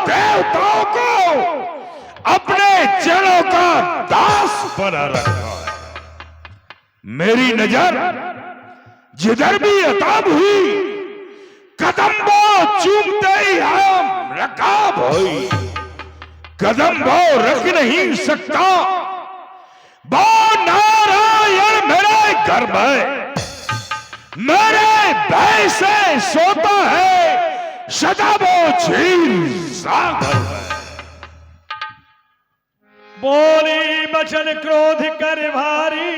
देवताओं को अपने चरणों का दास बना रखा है। मेरी नजर जिधर भी अताब हुई, कदम वो चूमते ही हम रकाब हुई। कदम वो रख नहीं सकता, वो नारायण मेरे घर में मेरे भय से सोता है, सदा वो क्षीर सागर है। बोली बचन क्रोध कर भारी,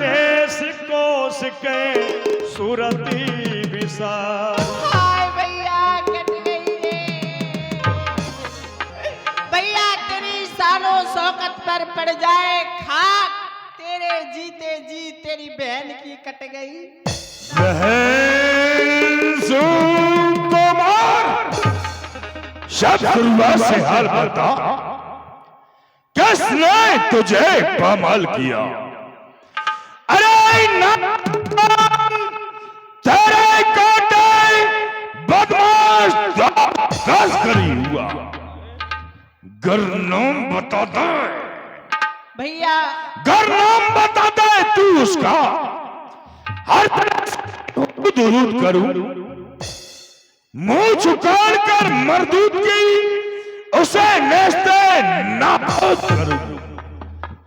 देश कोस के सुरती विसार। हाय भैया कट गई रे भैया, तेरी शानो शौकत पर पड़ जाए खाक, तेरे जीते जी तेरी बहन की कट गई। बहन सुकुमार, शब शुरुआत से हाल बता, किसने तुझे पामाल किया? अरे ना तेरे काटे बदमाश दस करी हुआ, गरनाम बता दे भैया, गरनाम बता दे तू उसका, हर तरह से दुरूद करूं, मुंह झुकाड़ कर मरदूद की उसे नेस्ते नाबूद करूं।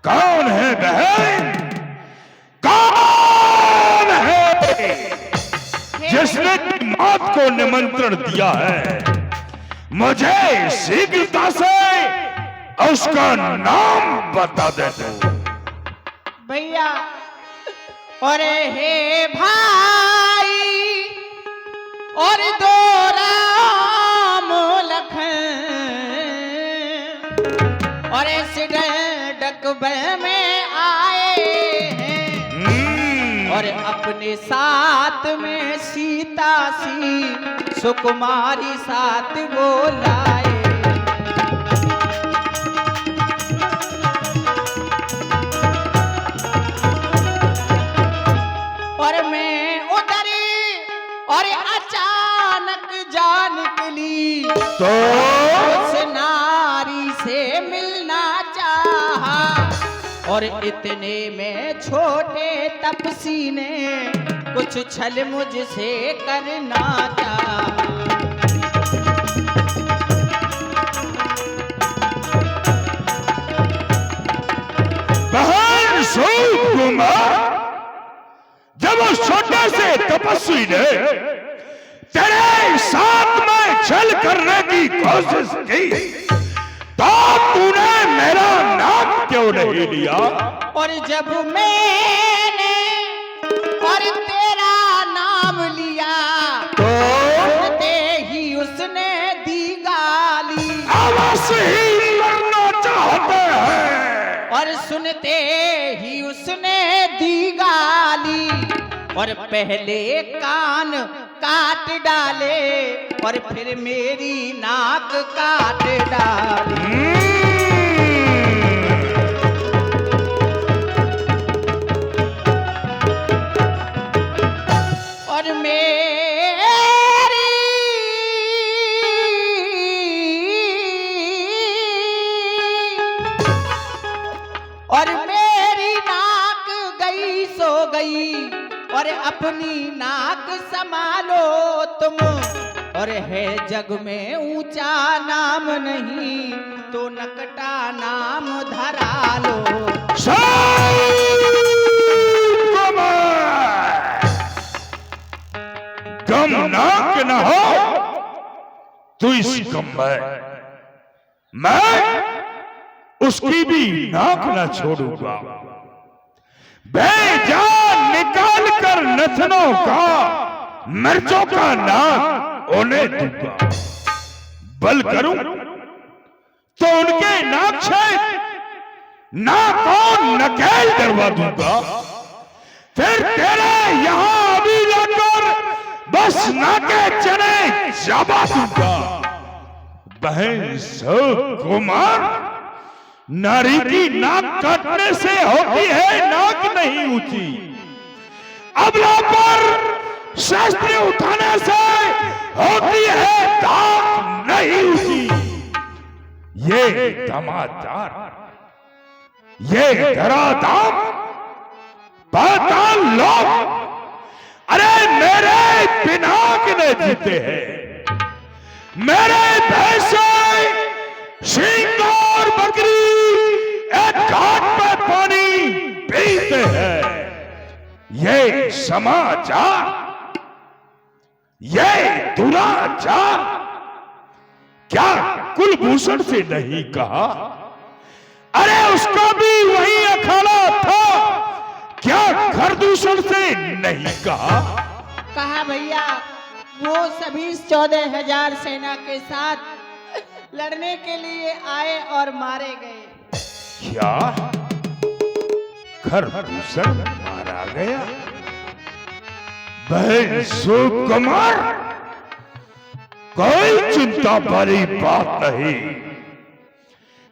कौन है बहन, कौन है जिसने मौत को निमंत्रण दिया है? मुझे शीघ्रता से उसका नाम बता दे तू। भैया और हे भाई और दो राम लखन और ऐसे डकबे में आए हैं और अपने साथ में सीता सी सुकुमारी साथ वो लाए। और मैं उतरी और अचानक जान निकली तो उस नारी से मिलना चाहा और इतने में छोटे तपसी ने कुछ छल मुझसे करना चाहा। बहन सुकुमार, जब उस छोटे से तपस्वी ने तेरे साथ में छल करने की कोशिश की तो तूने मेरा नाम क्यों नहीं लिया? और जब मैंने और तेरा नाम लिया तो सुनते ही उसने दी गाली। अवश्य ही लड़ना चाहते हैं। और सुनते ही उसने दी गाली और पहले कान काट डाले और फिर मेरी नाक काट डाली। और मेरी नाक गई सो गई और अपनी नाक संभालो तुम और है जग में ऊंचा नाम नहीं तो नकटा नाम धरा लो। गम नाक न हो तो इस गम में मैं उसकी भी नाक न छोड़ूंगा। बेजान निकाल कर नथनों का मिर्चों का नाक उन्हें दूंगा। बल करूं तो उनके नाक से नाक नकेल डरवा दूंगा। फिर तेरे यहां अभी लाकर बस नाके चने चबा दूंगा। बहन सुकुमार, नारी की नाक काटने से होती है नाक नहीं ऊंची, अबला पर शस्त्र उठाने से होती है दांत नहीं ऊंची। ये धमाचार, ये धराधाम, पाताल लोक, अरे मेरे पिनाकिने जीते हैं, मेरे भैंसे सिंह और बकरी एक घाट पर पानी पीते हैं। ये समाचार, ये दुराचार क्या कुलभूषण से नहीं कहा? अरे उसका भी वही अखाड़ा था, क्या खरदूषण से नहीं कहा? कहा भैया, वो सभी 14,000 सेना के साथ लड़ने के लिए आए और मारे गए। क्या खरदूषण मारा गया? बहन सुकुमार, कोई चिंता वाली बात नहीं,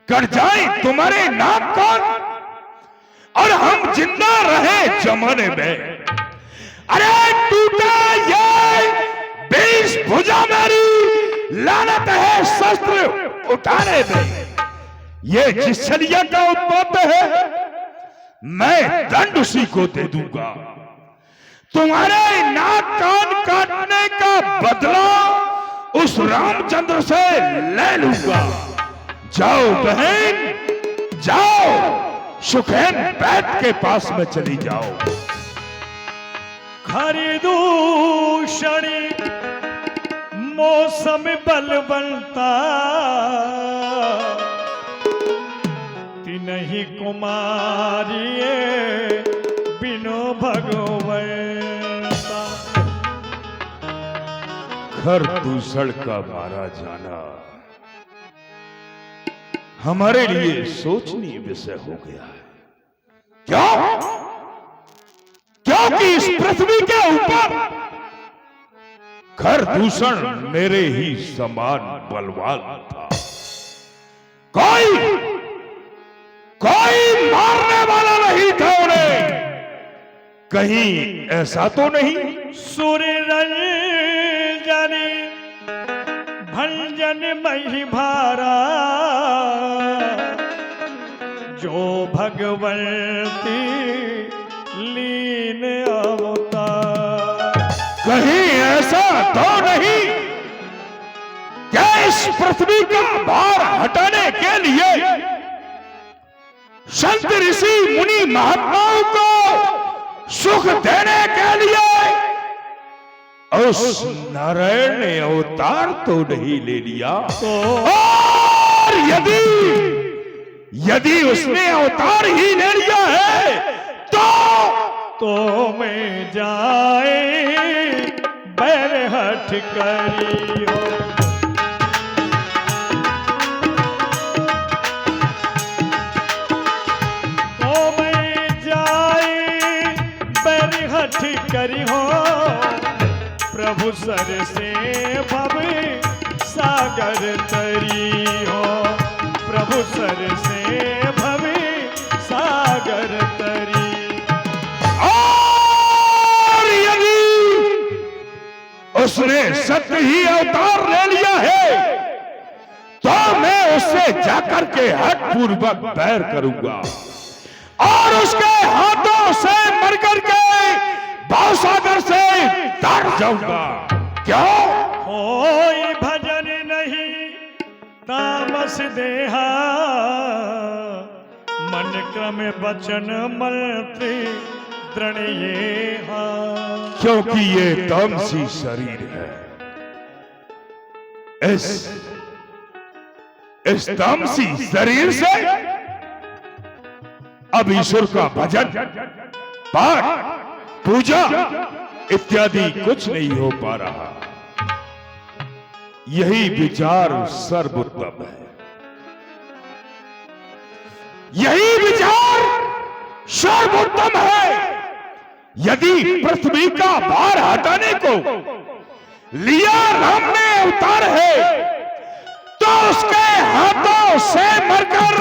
कर जाए तुम्हारे नाक कान और हम जिंदा रहे जमाने में। अरे टूटा ये 20 भुजा मेरी, लानत है शस्त्र उठाने में। ये जिस छलिया का उत्पात है, मैं दंड उसी को दे दूंगा। तुम्हारे नाक कान काटने का बदला उस रामचंद्र से ले लूंगा। जाओ बहन, जाओ, सुखेन बैठ के पास में चली जाओ। खरदूषणी मौसम बलवंता, तिनहि कुमारिये बिनो भगवंता। खरदूषण का मारा जाना हमारे लिए सोचनीय विषय हो गया है। क्यों? क्योंकि इस पृथ्वी के ऊपर खरदूषण मेरे ही समान बलवान था। कोई मारने वाला नहीं था उन्हें। कहीं ऐसा तो नहीं? सूर्य रंजनी भंजन मही भारा, जो भगवंती लीन अवतार। कहीं ऐसा तो नहीं क्या इस पृथ्वी का भार हटाने के लिए संत ऋषि मुनि महात्माओं को सुख देने के लिए उस नारायण ने अवतार तो नहीं ले लिया? और यदि उसने अवतार ही ले लिया है तो मैं जाए बैरहट करियो। करी हो प्रभु सर से भव सागर तरी हो, प्रभु सर से भव सागर तरी। और यदि उसने सत्य ही अवतार ले लिया है तो मैं उससे जाकर के हठ पूर्वक बैर करूंगा और उसके हाथों से मर करके भावसागर से तर जाऊंगा। क्यों? कोई भजन नहीं तामस देहा, मन क्रम वचन मंत्र दृढ़ ये हा। क्योंकि ये तामसी शरीर है। इस तामसी शरीर से अब ईश्वर का भजन, पाठ, पूजा इत्यादि कुछ नहीं हो पा रहा। यही विचार सर्वोत्तम है। यही विचार सर्वोत्तम है। यदि पृथ्वी का भार हटाने को लिया राम ने अवतार है तो उसके हाथों से मरकर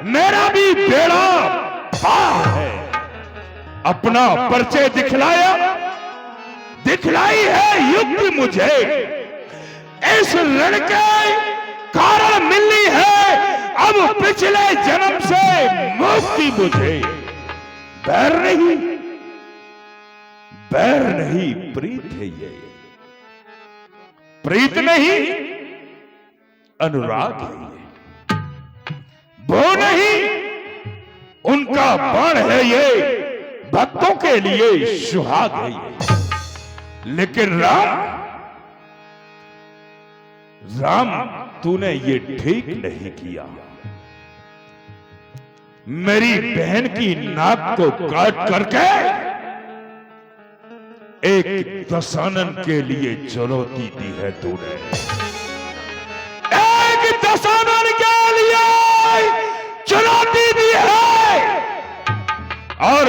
मेरा भी बेड़ा पार है। अपना परिचय दिखलाई है युक्ति मुझे। इस रण के कारण मिलनी है अब पिछले जन्म से मुक्ति मुझे। बैर नहीं प्रीत है ये, प्रीत नहीं अनुराग है ये, वो नहीं उनका बाण है ये, भक्तों के लिए सुहाग है ये। लेकिन राम तूने ये ठीक नहीं किया। मेरी बहन की नाक को काट करके एक दशानन के लिए चुनौती दी है तूने, एक दशानन के लिए चुनौती दी है। और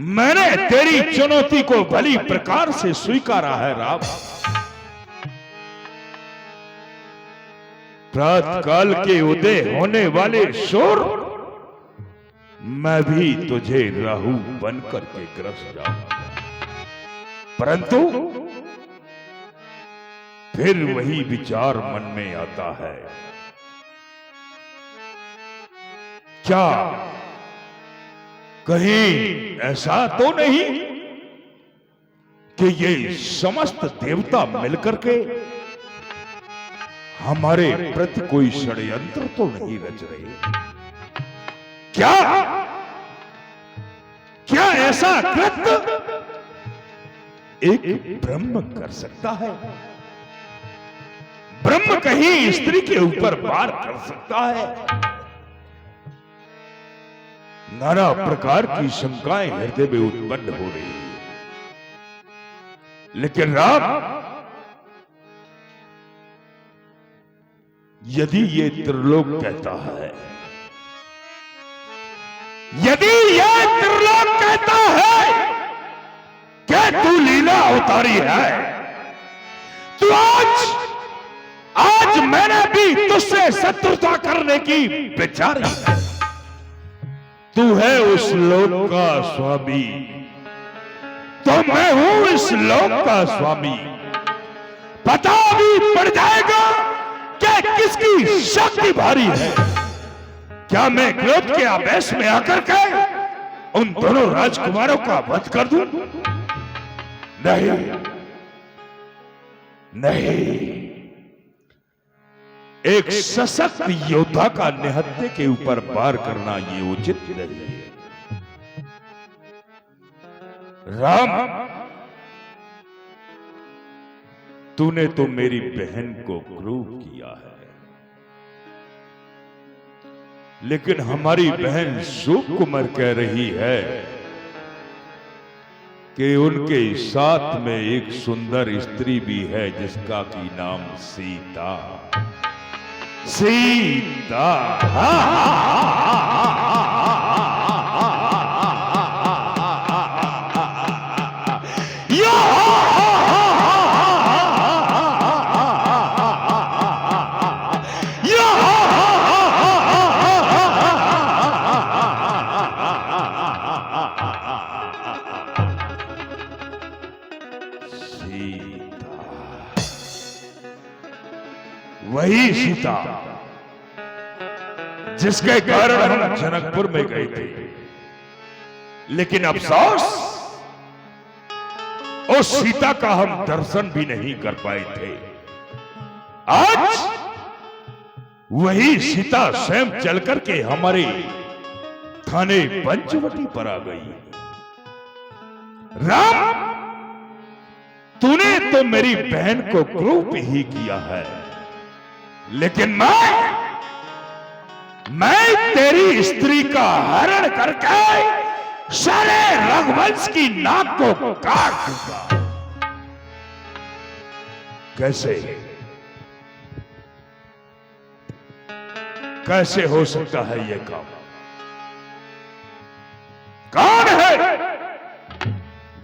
मैंने तेरी चुनौती को भली प्रकार से स्वीकारा है राम। प्रातः काल के उदय होने वाले शोर, मैं भी तुझे राहु बन करके ग्रस जाऊंगा। परंतु फिर वही विचार मन में आता है, क्या कहीं ऐसा तो नहीं कि ये समस्त देवता मिलकर के हमारे प्रति कोई षड्यंत्र तो नहीं रच रहे? क्या ऐसा कृत्य एक ब्रह्म कर सकता है? ब्रह्म कहीं स्त्री के ऊपर वार कर सकता है? नाना प्रकार की शंकाएं हृदय में उत्पन्न हो रही है। लेकिन राम, यदि ये त्रिलोक कहता है, यदि ये त्रिलोक कहता है कि तू लीला अवतारी है, तो आज मैंने भी तुझसे शत्रुता करने की विचारी है। तू है उस लोक का स्वामी, तो मैं हूं इस लोक का स्वामी। पता भी पड़ जाएगा कि किसकी शक्ति भारी है। क्या मैं क्रोध के आवेश में आकर के उन दोनों राजकुमारों का वध कर दूं? नहीं। एक सशक्त योद्धा का निहत्थे के ऊपर वार करना ये उचित नहीं है। राम, तूने तो मेरी बहन को क्रूर किया है, लेकिन हमारी बहन सुकुमार कह रही है कि उनके साथ में एक सुंदर स्त्री भी है जिसका की नाम सीता। वही सीता जिसके कारण हम जनकपुर में गए थे, लेकिन अफसोस उस सीता का हम दर्शन भी नहीं कर पाए थे। आज वही सीता स्वयं चल करके हमारे थाने पंचवटी पर आ गई। राम, तूने तो मेरी बहन को क्रूप ही किया है, लेकिन मैं तेरी स्त्री का हरण करके सारे रघुवंश की नाक को काट दूंगा। कैसे हो सकता है यह काम? कौन है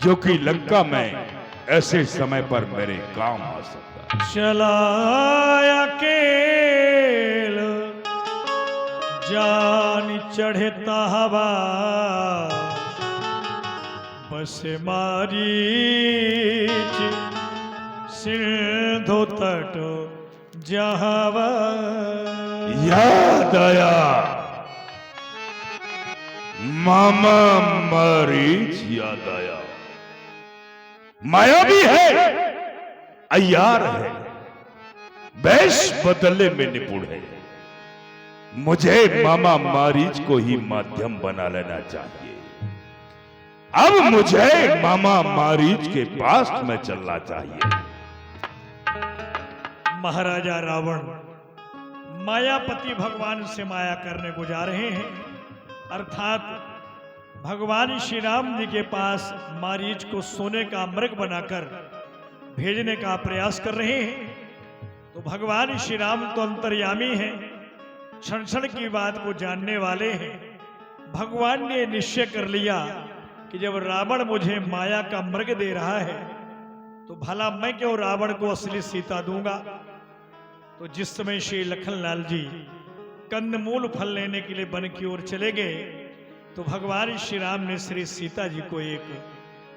जो कि लंका में ऐसे समय पर मेरे काम आ सकता है? चला अकेल जान चढ़ता हवा, बस मारीच सिंधु तट जहावा याद आया मामा मरीच याद आया। माया भी है, अय्यार है, वेश बदलने में निपुण है। मुझे मामा मारीच को ही माध्यम बना लेना चाहिए। अब मुझे मामा मारीच के पास में चलना चाहिए। महाराजा रावण मायापति भगवान से माया करने को जा रहे हैं, अर्थात भगवान श्री राम जी के पास मारीच को सोने का मृग बनाकर भेजने का प्रयास कर रहे हैं। तो भगवान श्री राम तो अंतर्यामी हैं, क्षण क्षण की बात को जानने वाले हैं। भगवान ने निश्चय कर लिया कि जब रावण मुझे माया का मृग दे रहा है तो भला मैं क्यों रावण को असली सीता दूंगा। तो जिस समय श्री लखनलाल जी कंदमूल फल लेने के लिए वन की ओर चले गए तो भगवान श्री राम ने श्री सीता जी को एक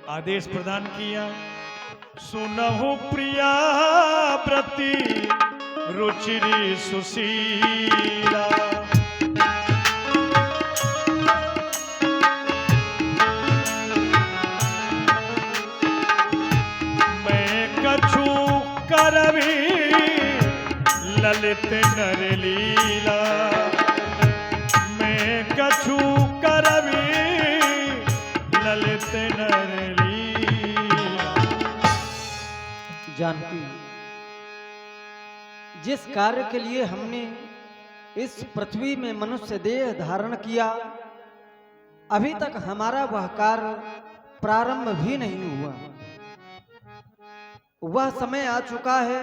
आदेश प्रदान किया। सुनहु प्रिया व्रती रुचिरी सुशीला, मैं कछु करवी ललित नर लीला, मैं कछु करवी ललित नर लीला। जानकी, जिस कार्य के लिए हमने इस पृथ्वी में मनुष्य देह धारण किया, अभी तक हमारा वह कार्य प्रारंभ भी नहीं हुआ। वह समय आ चुका है